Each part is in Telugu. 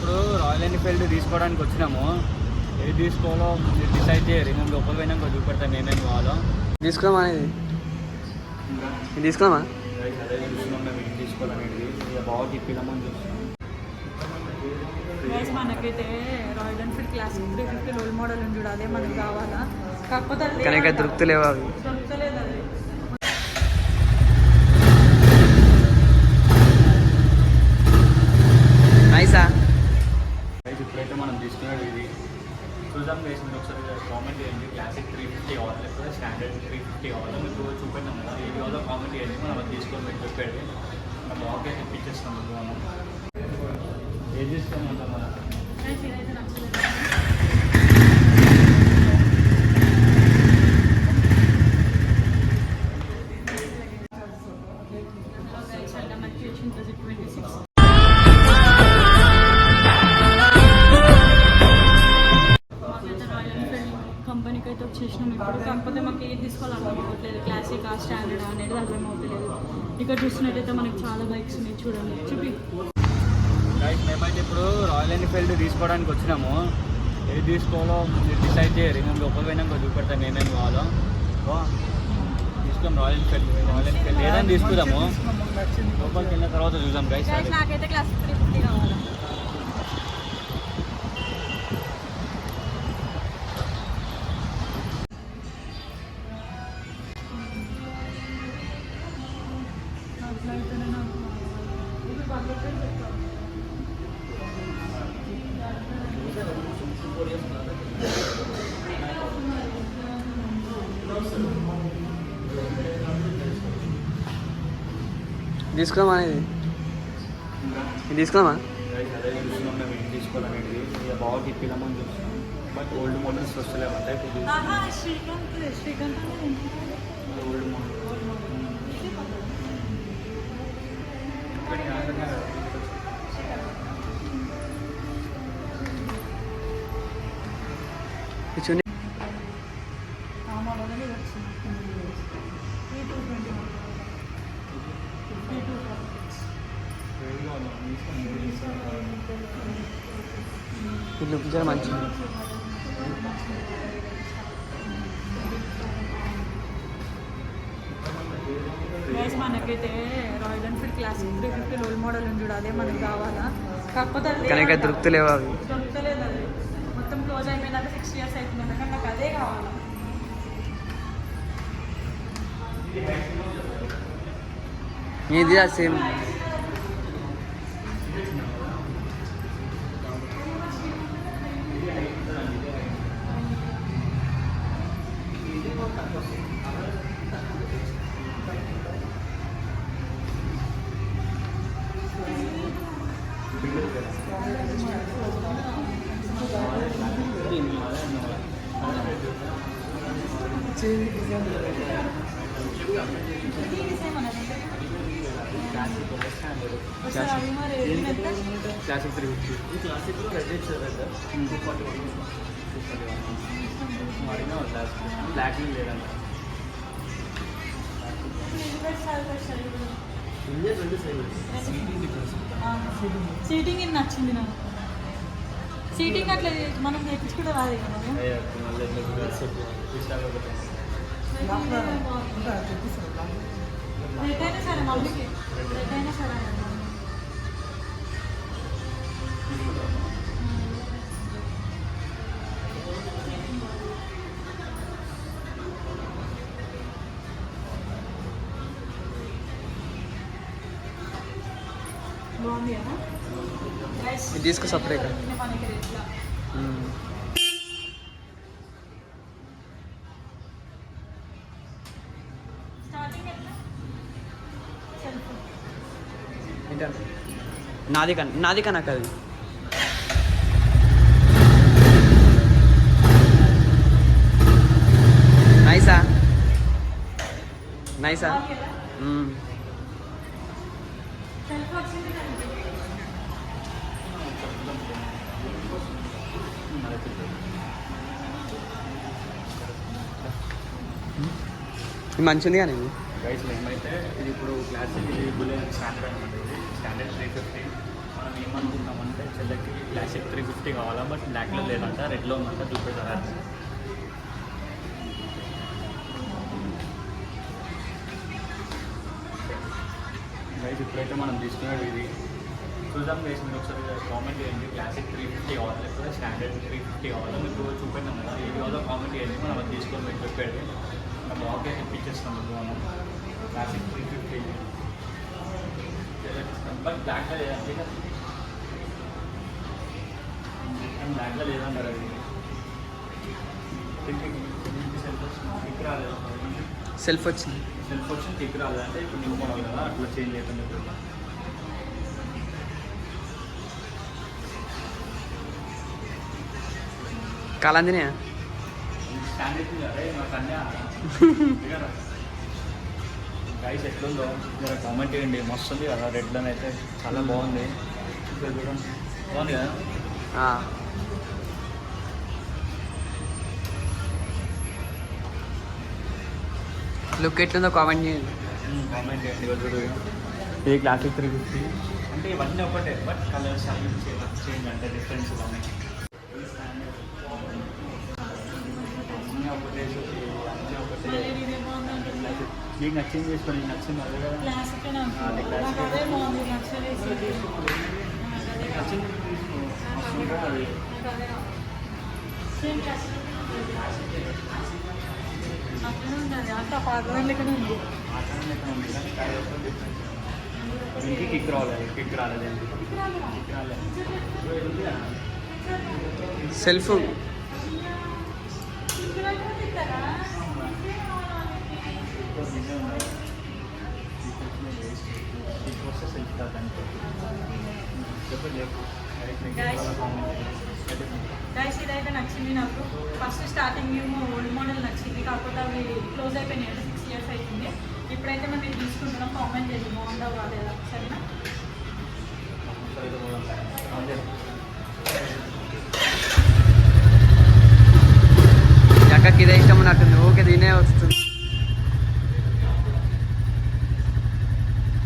ఇప్పుడు రాయల్ ఎన్ఫీల్డ్ తీసుకోవడానికి వచ్చినాము. ఏది తీసుకోవాలో మీరు డిసైడ్ చేయరు. మేము లోపల పోయినాక చూపెడతాం ఏమేమి కావాలో. తీసుకున్నామా అనేది తీసుకున్నామా అదే చూస్తున్నాం మేము ఏం తీసుకోవాలనేది. ఇక బాగా తిప్పిదామని చూస్తున్నాం. మనకైతే Royal Enfield classic 350 role model ఉంది చూడు, అదే మనకు కావాలా. కాకపోతే కానీ దొరుకుతలేవు అవి. దొరుకుతలేదు అది. నైసా ఇప్పుడైతే మనం తీసుకునేది ఇది చూద్దాం. వేసి మీరు ఒకసారి కామెంట్ చేయండి. క్లాసిక్ 350 కావాలి లేకపోతే స్టాండర్డ్ 350 కావాలి. మీకు చూపెట్టాం కదా, ఏది కావాలో కామెంట్ చేయండి. మనం అది తీసుకొని మీరు చెప్పండి. మనం బాగా తెప్పించేస్తాం. మనం ఏది తీసుకోమంటాం మనం. కంపెనీకి అయితే వచ్చేసినాం ఇప్పుడు. కాకపోతే మాకు ఏది తీసుకోవాలనుకోవట్లేదు, క్లాసిక్ ఆ స్టాండర్డ్ అనేది అర్థం అవ్వట్లేదు. ఇక్కడ చూస్తున్నట్టయితే మనకి చాలా బైక్స్ ఉన్నాయి, చూడండి చూపి. మేమైతే ఇప్పుడు రాయల్ ఎన్ఫీల్డ్ తీసుకోవడానికి వచ్చినాము. ఏది తీసుకోవాలో మీరు డిసైడ్ చేయరు. మేము లోపల పోయినాక చూపెడతాం ఏమేమి కావాలో. తీసుకున్నాం రాయల్ ఎన్ఫీల్డ్ ఏదైనా తీసుకుందాము. లోపలికి వెళ్ళిన తర్వాత చూద్దాం గైస్. నాకైతే క్లాసిక్ 350 కావాలి. తీసుకున్నామా అనేది తీసుకున్నామా అదే చూస్తున్నాం మేము ఏం తీసుకోవాలనేది. ఇక బాగా తిప్పిదామని చూస్తున్నాం. బట్ ఓల్డ్ మోడల్స్ వస్తలేమంటే ఇప్పుడు శ్రీకాంత్ ఓల్డ్ మోడల్ కూర్చొని ఇల్లు జర మంచి మనకైతే Royal Enfield classic 350 role model ఉంది చూడు, అదే మనకు కావాలా. కాకపోతే కానీ దొరుకుతలేవు అవి. దొరుకుతలేదు అది. మొత్తం క్లోజ్ అయిపోయినాక 6 years అవుతుంది. కానీ నాకు అదే కావాలా. ఇది సేమ్ క్లాసిక్ 350 ఈ క్లాసిక్లో రెడ్ ఇచ్చారు. రెడ్ 241 మరినా బ్లాక్ లేదంట. సీటింగ్ ఇది నచ్చింది నాకు. సీటింగ్ అట్లా మనం తెప్పించుకుంటే రాదు కదా. రెడ్ అయినా సరే మమ్మీకి, రెడ్ అయినా సరే బాగుంది కదా. ఇది తీసుకో సపరేట్గా. నాది కన్నా అది నైసా నైసా మంచి ఉంది కానీ గైస్ మేమైతే ఇది ఇప్పుడు క్లాసిక్ ఇది బుల్లెట్ స్టాండర్డ్ అనమాట. ఇది స్టాండర్డ్ 350. మనం ఏమనుకుంటామంటే చెల్లెకి క్లాసిక్ 350 కావాలా, బట్ బ్లాక్లో లేదంట, రెడ్లో ఉందంట, చూపెడతారా? గైస్ ఇప్పుడైతే మనం తీసుకునేది ఇది. చూద్దాం గైస్, మీరు ఒకసారి కామెంట్ చేయండి, క్లాసిక్ 350 కావాలి లేకపోతే స్టాండర్డ్ 350 కావాలా. మీకు చూపెట్టాం కదా, ఏది కావాలో కామెంట్ చేయండి, మనం అది తీసుకొని మీకు చెప్పేది మనం బాగా ఇప్పించేస్తాం మనం. క్లాసిక్ 350 బట్ బ్లాక్లో లేదంటే బ్లాక్లో లేదంటారు అది. కిక్ రాలేదు, సెల్ఫ్ వచ్చింది. సెల్ఫ్ వచ్చి కిక్ రాలేదంటే ఇప్పుడు న్యూ మోడల్ కదా, అట్లా చేంజ్ అవుతుంది. కాలందినే స్టాండర్డ్ అదే నాకు అన్నీ గైస్ ఎట్లుందో మీరు కామెంట్ చేయండి. మస్తు ఉంది కదా, రెడ్ అని అయితే చాలా బాగుంది. ఇక్కడ చూడండి, బాగుంది కదా. లుక్ ఎట్లుందో కామెంట్ చేయండి. కామెంట్ చేయండి. చూడు, ఇది క్లాసిక్ 350 అంటే ఇవన్నీ ఒకటే, బట్ కలర్ చేంజ్ అంటే డిఫరెన్స్ ఉన్నాయి. అన్నీ ఒకటే, అన్నీ ఒకటే. నీకు నచ్చింది చేసుకోండి, నీకు నచ్చింది అదే కదా. క్లాసిక్ అది classic. నాకు అదే బాగుంది, నచ్చలేదు. నీకు నచ్చింది తీసుకో, మస్తు ఉంటుంది అది. సేమ్ క్లాసిక్ అట్లనే ఉంటుంది, అంత పాతదాని లెక్కనే ఉంది. ఇంటికి కిక్ రాలేదు, కిక్ రాలేదు, కిక్ రాలేదు. సెల్ఫ్ గైస్ ఇదైతే నచ్చింది నాకు. ఫస్ట్ స్టార్టింగ్ మేము ఓల్డ్ మోడల్ నచ్చింది, కాకపోతే అవి క్లోజ్ అయిపోయినాయి, 6 years అవుతుంది. ఇప్పుడైతే మేము ఇది తీసుకుంటున్నాం, కామెంట్ చేయండి బాగుందా బాగాలేదా, సరేనా? అక్కకి ఇదే ఇష్టం ఉన్నట్టుంది, ఓకే దీనే వస్తుంది.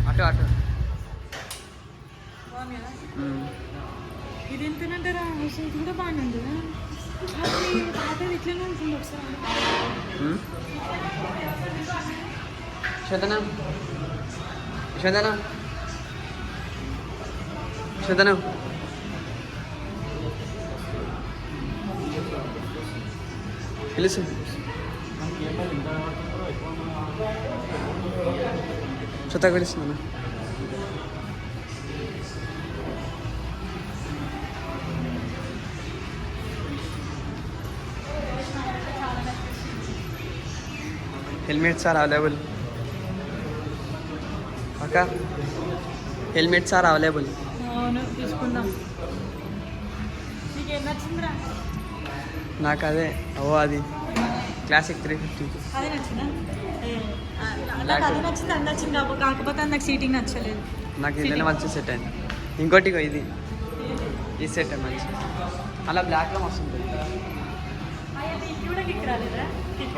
అటు అటు బాగుంది కదా. ఇది ఎంతనంటారా? అసలు ఇది కూడా బాగానే ఉంది కదా. అది పాతది ఇట్లనే ఉంటుంది ఒకసారి. శోధన శోధన శోధన పిలుసు. శ్వేత పిలుస్తున్నాను. హెల్మెట్స్ ఆర్ అవైలబుల్ అక్క, హెల్మెట్స్ ఆర్ అవైలబుల్. అవును, తీసుకుందాం. నీకేం నచ్చిందిరా? నాకు అదే అది క్లాసిక్ 350. అదే నచ్చిందా? నాకు అది నచ్చింది, అది నచ్చింది, కాకపోతే అది నాకు సీటింగ్ నచ్చలేదు. నాకు ఇదేనే మంచి సెట్ అయింది. ఇంకోటి ఇది ఈ సెట్ మంచి, అలా బ్లాక్లో వస్తుంది.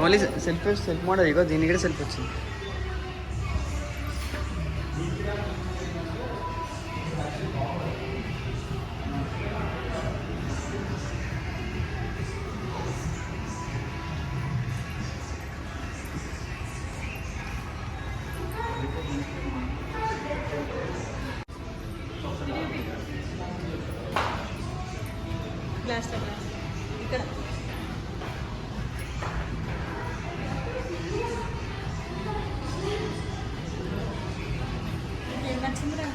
ఓన్లీ సెల్ఫ్ మోడల్, ఇగో దీనికి కూడా సెల్ఫ్ వచ్చింది. గ్లాస్ ఇక్కడ ఏం నచ్చిందిరా?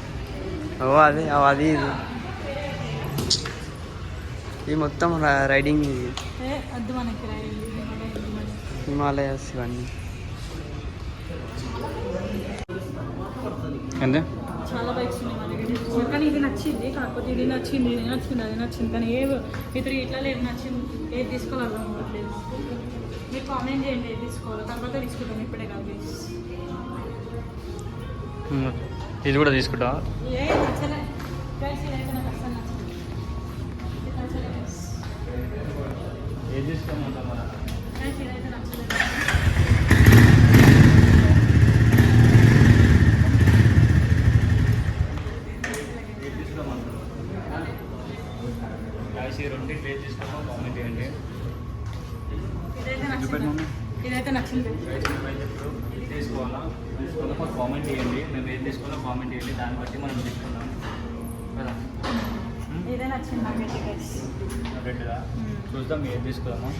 అది అది ఇది మొత్తం రైడింగ్, ఇది వద్దు మనకి హిమాలయాస్ ఇవన్నీ. అంతే, చాలా బైక్స్ ఉన్నాయి మన దగ్గర, కానీ ఇది నచ్చింది, కాకపోతే ఇది నచ్చింది, ఇది నచ్చింది, అది నచ్చింది, కానీ ఇతరు ఇట్లా లేదు నచ్చింది. ఏది తీసుకోవాలి అర్థం అవ్వట్లేదు. మీరు కామెంట్ చేయండి ఏది తీసుకోవాలి, తర్వాత తీసుకుంటాం, ఇప్పుడే కాదు. ఇది కూడా తీసుకుంటా. ఏ నచ్చలే గైస్, ఇదైతే నాకు అసలు నచ్చలేదు. ఇది నచ్చలే గైస్, ఏది తీసుకోమంటాం మన గైస్ ఇదైతే నచ్చలేదు. గైస్ ఈ రెండు ట్రేస్ తీసుకున్నాం కామెంట్ చేయండి. ఇదైతే నచ్చింది, ఇదైతే నచ్చింది. గైస్ మేమైతే ఇప్పుడు ఇది తీసుకోవాలా మాకు కామెంట్ చేయండి. మేము ఏది తీసుకోవాలో కామెంట్ చేయండి, దాన్ని బట్టి మనం తీసుకుందాం కదా. ఇదే నచ్చింది నాకైతే గైస్. రెడ్గా చూద్దాం ఏది తీసుకుందామో.